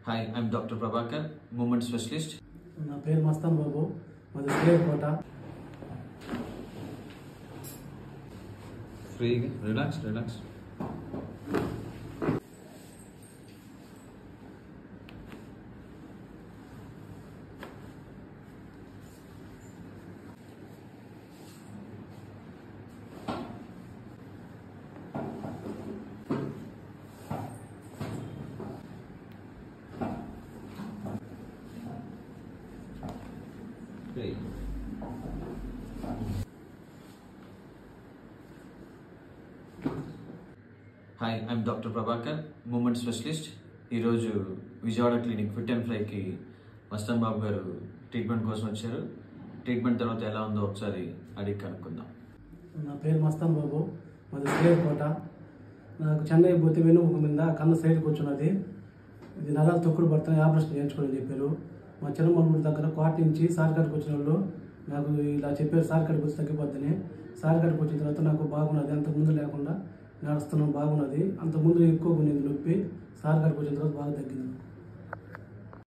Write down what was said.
Hi, I'm Dr. Prabhakar, movement specialist. Na పేరు మస్తాన్ బాబు, మాది Srikota. Free, relax. Great. Hi I'm doctor Prabhakar, movement specialist. ఈరోజు Vijayawada clinic fit and ఫ్లైకి Mastan Babu garu treatment కోసం వచ్చారు. Treatment తర్వాత ఎలా ఉందో ఒకసారి అడిగి కనుక్కుందాం. నా పేరు మస్తాన్ బాబు, మాది శ్రీకోట. నాకు చెన్నై పోతే వెన్నుముక మీద కన్ను సైడ్ కూర్చున్నది. ఇది నరాలు తొక్కుడు పడుతున్నాయి, ఆపరేషన్ చేయించుకోని చెప్పారు. మా చిన్నమూడి దగ్గర కోట నుంచి సార్కాడికి వచ్చిన వాళ్ళు నాకు ఇలా చెప్పారు, సార్కాడికి వచ్చి తగ్గిపోద్దని. సార్కాడికి వచ్చిన తర్వాత నాకు బాగున్నది, అంతకుముందు లేకుండా నడుస్తున్నాం, బాగున్నది. అంతకుముందు ఎక్కువ ఉన్నది నొప్పి, సార్కాడికి వచ్చిన తర్వాత బాగా తగ్గింది.